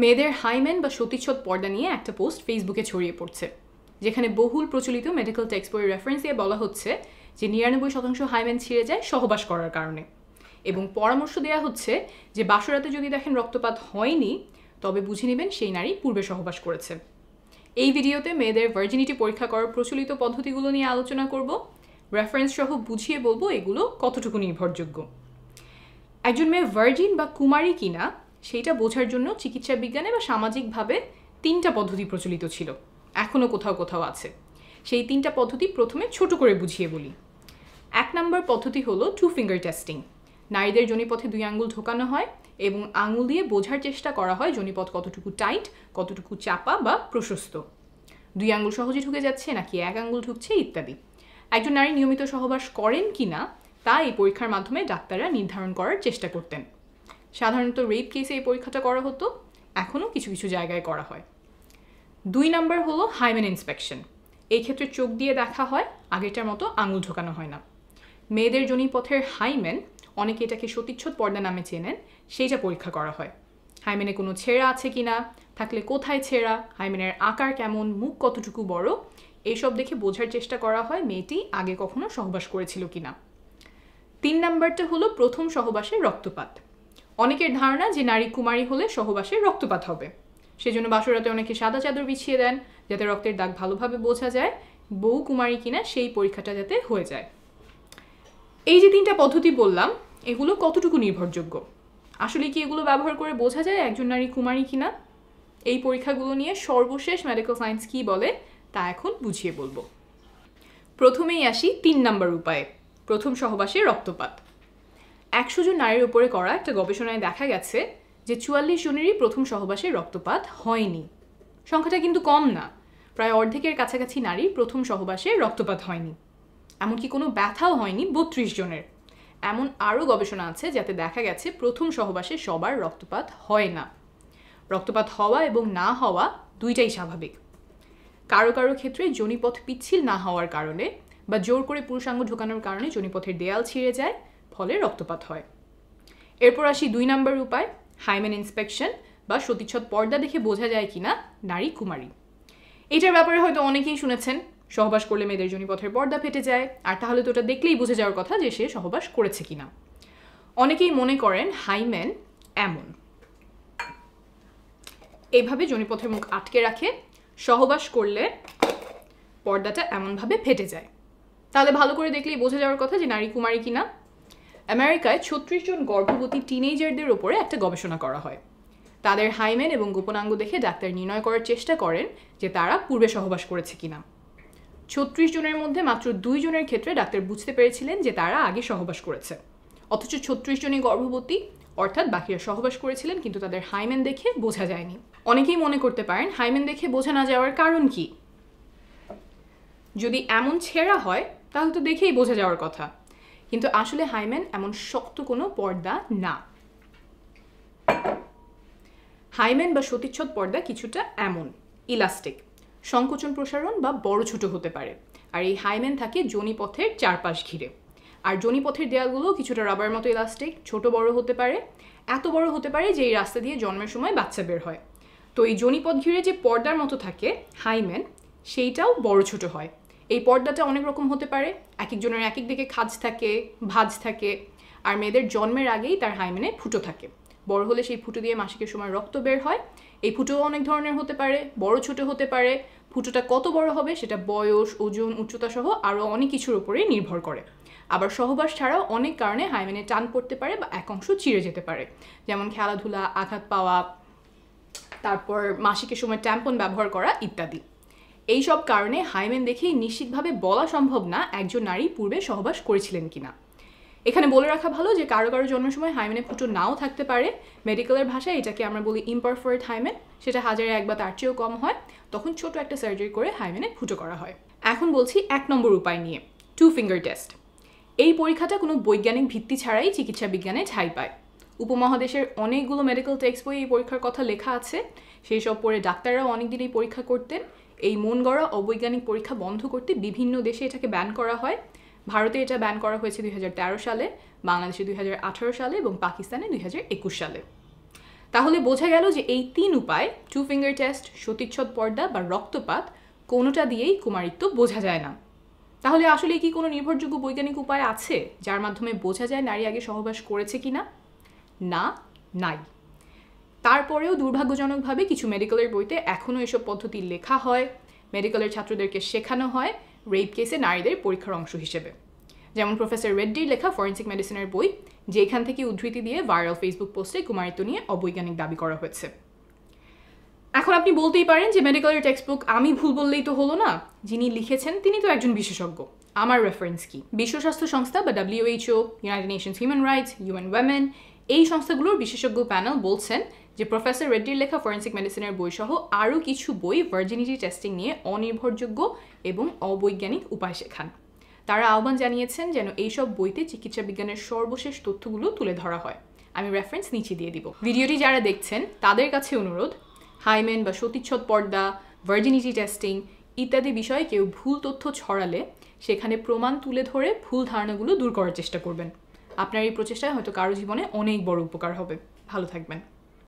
মেয়েদের হাইমেন বা সতীচ্ছদ পর্দা নিয়ে একটা পোস্ট ফেসবুকে ছড়িয়ে পড়ছে, যেখানে বহুল প্রচলিত মেডিকেল টেক্সট বইয়ের রেফারেন্স দিয়ে বলা হচ্ছে যে 99% হাইমেন ছিঁড়ে যায় সহবাস করার কারণে, এবং পরামর্শ দেওয়া হচ্ছে যে বাসরাতে যদি দেখেন রক্তপাত হয়নি তবে বুঝে নেবেন সেই নারী পূর্বে সহবাস করেছে। এই ভিডিওতে মেয়েদের ভার্জিনিটি পরীক্ষা করার প্রচলিত পদ্ধতিগুলো নিয়ে আলোচনা করব, রেফারেন্স সহ বুঝিয়ে বলবো এগুলো কতটুকু নির্ভরযোগ্য। একজন মেয়ে ভার্জিন বা কুমারী কিনা সেইটা বোঝার জন্য চিকিৎসা বিজ্ঞানে বা সামাজিকভাবে 3টা পদ্ধতি প্রচলিত ছিল, এখনও কোথাও কোথাও আছে। সেই 3টা পদ্ধতি প্রথমে ছোট করে বুঝিয়ে বলি। 1 নম্বর পদ্ধতি হলো 2 ফিঙ্গার টেস্টিং। নারীদের যোনিপথে 2 আঙ্গুল ঢোকানো হয় এবং আঙুল দিয়ে বোঝার চেষ্টা করা হয় যোনিপথ কতটুকু টাইট, কতটুকু চাপা বা প্রশস্ত, 2 আঙ্গুল সহজে ঢুকে যাচ্ছে নাকি 1 আঙ্গুল ঢুকছে ইত্যাদি। একজন নারী নিয়মিত সহবাস করেন কিনা তা এই পরীক্ষার মাধ্যমে ডাক্তাররা নির্ধারণ করার চেষ্টা করতেন। সাধারণত রেপ কেসে এই পরীক্ষাটা করা হতো, এখনও কিছু কিছু জায়গায় করা হয়। 2 নম্বর হলো হাইমেন ইন্সপেকশন। এই ক্ষেত্রে চোখ দিয়ে দেখা হয়, আগেরটার মতো আঙুল ঢোকানো হয় না। মেয়েদের যোনিপথের হাইমেন, অনেকে এটাকে সতীচ্ছদ পর্দা নামে চেনেন, সেইটা পরীক্ষা করা হয়। হাইমেনে কোনো ছেঁড়া আছে কিনা, থাকলে কোথায় ছেঁড়া, হাইমেনের আকার কেমন, মুখ কতটুকু বড়, এইসব দেখে বোঝার চেষ্টা করা হয় মেয়েটি আগে কখনো সহবাস করেছিল কিনা। 3 নম্বরটা হলো প্রথম সহবাসের রক্তপাত। অনেকের ধারণা যে নারী কুমারী হলে সহবাসের রক্তপাত হবে, সেজন্য বাসরাতে অনেকে সাদা চাদর বিছিয়ে দেন যাতে রক্তের দাগ ভালোভাবে বোঝা যায় বউ কুমারী কিনা সেই পরীক্ষাটা যাতে হয়ে যায়। এই যে 3টা পদ্ধতি বললাম, এগুলো কতটুকু নির্ভরযোগ্য? আসলে কি এগুলো ব্যবহার করে বোঝা যায় একজন নারী কুমারী কিনা? এই পরীক্ষাগুলো নিয়ে সর্বশেষ মেডিকেল সায়েন্স কি বলে তা এখন বুঝিয়ে বলবো। প্রথমেই আসি 3 নম্বর উপায়ে, প্রথম সহবাসে রক্তপাত। 100 জন নারীর উপরে করা একটা গবেষণায় দেখা গেছে যে 44 জনেরই প্রথম সহবাসে রক্তপাত হয়নি। সংখ্যাটা কিন্তু কম না, প্রায় অর্ধেকের কাছাকাছি নারীর প্রথম সহবাসে রক্তপাত হয়নি। এমনকি কোনো ব্যথাও হয়নি 32 জনের। এমন আরও গবেষণা আছে যাতে দেখা গেছে প্রথম সহবাসে সবার রক্তপাত হয় না। রক্তপাত হওয়া এবং না হওয়া দুইটাই স্বাভাবিক। কারো কারো ক্ষেত্রে যোনিপথ পিচ্ছিল না হওয়ার কারণে বা জোর করে পুরুষাঙ্গ ঢোকানোর কারণে যোনিপথের দেয়াল ছিঁড়ে যায়, ফলে রক্তপাত হয়। এরপর আসি 2 নম্বর উপায়, হাইমেন ইন্সপেকশন বা সতীচ্ছদ পর্দা দেখে বোঝা যায় কিনা নারী কুমারী। এটার ব্যাপারে হয়তো অনেকেই শুনেছেন, সহবাস করলে মেয়েদের যোনিপথের পর্দা ফেটে যায়, আর তাহলে তো ওটা দেখলেই বোঝা যাওয়ার কথা যে সে সহবাস করেছে কিনা। অনেকেই মনে করেন হাইমেন এমন, এইভাবে যোনিপথের মুখ আটকে রাখে, সহবাস করলে পর্দাটা এমনভাবে ফেটে যায়, তাহলে ভালো করে দেখলেই বোঝা যাওয়ার কথা যে নারী কুমারী কিনা। আমেরিকায় 36 জন গর্ভবতী টিনেজারদের ওপরে একটা গবেষণা করা হয়। তাদের হাইমেন এবং গোপনাঙ্গ দেখে ডাক্তার নির্ণয় করার চেষ্টা করেন যে তারা পূর্বে সহবাস করেছে কিনা। 36 জনের মধ্যে মাত্র 2 জনের ক্ষেত্রে ডাক্তার বুঝতে পেরেছিলেন যে তারা আগে সহবাস করেছে, অথচ 36 জনই গর্ভবতী, অর্থাৎ বাকিরা সহবাস করেছিলেন কিন্তু তাদের হাইমেন দেখে বোঝা যায়নি। অনেকেই মনে করতে পারেন হাইমেন দেখে বোঝা না যাওয়ার কারণ কি? যদি এমন ছেঁড়া হয় তাহলে তো দেখেই বোঝা যাওয়ার কথা, কিন্তু আসলে হাইমেন এমন শক্ত কোনো পর্দা না। হাইমেন বা সতীচ্ছদ পর্দা কিছুটা এমন ইলাস্টিক, সংকোচন প্রসারণ বা বড় ছোট হতে পারে, আর এই হাইমেন থাকে যোনিপথের চারপাশ ঘিরে। আর যোনিপথের দেয়ালগুলো কিছুটা রাবার মতো ইলাস্টিক, ছোট বড় হতে পারে, এত বড় হতে পারে যে এই রাস্তা দিয়ে জন্মের সময় বাচ্চা বের হয়। তো এই যোনিপথ ঘিরে যে পর্দার মতো থাকে হাইমেন, সেইটাও বড় ছোট হয়। এই পর্দাটা অনেক রকম হতে পারে, এক একজনের এক এক দিকে খাঁজ থাকে, ভাঁজ থাকে, আর মেয়েদের জন্মের আগেই তার হাইমেনে ফুটো থাকে। বড় হলে সেই ফুটো দিয়ে মাসিকের সময় রক্ত বের হয়। এই ফুটোও অনেক ধরনের হতে পারে, বড় ছোট হতে পারে। ফুটোটা কত বড় হবে সেটা বয়স, ওজন, উচ্চতা সহ আরও অনেক কিছুর উপরেই নির্ভর করে। আবার সহবাস ছাড়াও অনেক কারণে হাইমেনে টান পড়তে পারে বা এক অংশ চিড়ে যেতে পারে, যেমন খেলাধুলা, আঘাত পাওয়া, তারপর মাসিকের সময় ট্যাম্পন ব্যবহার করা ইত্যাদি। এই সব কারণে হাইমেন দেখেই নিশ্চিতভাবে বলা সম্ভব না একজন নারী পূর্বে সহবাস করেছিলেন কিনা। এখানে বলে রাখা ভালো যে কারো কারো জন্মের সময় হাইমেনে ফুটো নাও থাকতে পারে। মেডিকেলের ভাষায় এটাকে আমরা বলি ইমপারফেক্ট হাইমেন, সেটা 1000-এ 1 বা তার চেয়েও কম হয়, তখন ছোট একটা সার্জারি করে হাইমেনে ফুটো করা হয়। এখন বলছি 1 নম্বর উপায় নিয়ে, 2 ফিঙ্গার টেস্ট। এই পরীক্ষাটা কোনো বৈজ্ঞানিক ভিত্তি ছাড়াই চিকিৎসা বিজ্ঞানে ঠাঁই পায়। উপমহাদেশের অনেকগুলো মেডিকেল টেক্সট বই এই পরীক্ষার কথা লেখা আছে, সেই সব পড়ে ডাক্তাররাও অনেকদিন এই পরীক্ষা করতেন। এই মন গড়া অবৈজ্ঞানিক পরীক্ষা বন্ধ করতে বিভিন্ন দেশে এটাকে ব্যান করা হয়। ভারতে এটা ব্যান করা হয়েছে 2013 সালে, বাংলাদেশে 2018 সালে এবং পাকিস্তানে 2021 সালে। তাহলে বোঝা গেল যে এই 3 উপায়, 2 ফিঙ্গার টেস্ট, সতীচ্ছদ পর্দা বা রক্তপাত, কোনোটা দিয়েই কুমারিত্ব বোঝা যায় না। তাহলে আসলে কি কোনো নির্ভরযোগ্য বৈজ্ঞানিক উপায় আছে যার মাধ্যমে বোঝা যায় নারী আগে সহবাস করেছে কিনা? না, নাই। তারপরেও দুর্ভাগ্যজনকভাবে কিছু মেডিকেলের বইতে এখনও এসব পদ্ধতি লেখা হয়, মেডিকেলের ছাত্রদেরকে শেখানো হয় রেপ কেসে নারীদের পরীক্ষার অংশ হিসেবে। যেমন প্রফেসর রেড্ডির লেখা ফরেন্সিক মেডিসিনের বই, যেখান থেকে উদ্ধৃতি দিয়ে ভাইরাল ফেসবুক পোস্টে কুমারিত্ব নিয়ে অবৈজ্ঞানিক দাবি করা হয়েছে। এখন আপনি বলতেই পারেন যে মেডিকেলের টেক্সট বুক আমি ভুল বললেই তো হলো না, যিনি লিখেছেন তিনি তো একজন বিশেষজ্ঞ, আমার রেফারেন্স কি? বিশ্ব স্বাস্থ্য সংস্থা বা WHO, United Nations human rights, UN Women, এই সংস্থাগুলোর বিশেষজ্ঞ প্যানেল বলছেন যে প্রফেসর রেড্ডির লেখা ফরেন্সিক মেডিসিনের বই সহ আরও কিছু বই ভার্জিনিটি টেস্টিং নিয়ে অনির্ভরযোগ্য এবং অবৈজ্ঞানিক উপায় শেখান। তারা আহ্বান জানিয়েছেন যেন এইসব বইতে চিকিৎসা বিজ্ঞানের সর্বশেষ তথ্যগুলো তুলে ধরা হয়। আমি রেফারেন্স নিচে দিয়ে দিব। ভিডিওটি যারা দেখছেন তাদের কাছে অনুরোধ, হাইমেন বা সতীচ্ছদ পর্দা, ভার্জিনিটি টেস্টিং ইত্যাদি বিষয়ে কেউ ভুল তথ্য ছড়ালে সেখানে প্রমাণ তুলে ধরে ভুল ধারণাগুলো দূর করার চেষ্টা করবেন। আপনার এই প্রচেষ্টায় হয়তো কারো জীবনে অনেক বড় উপকার হবে। ভালো থাকবেন।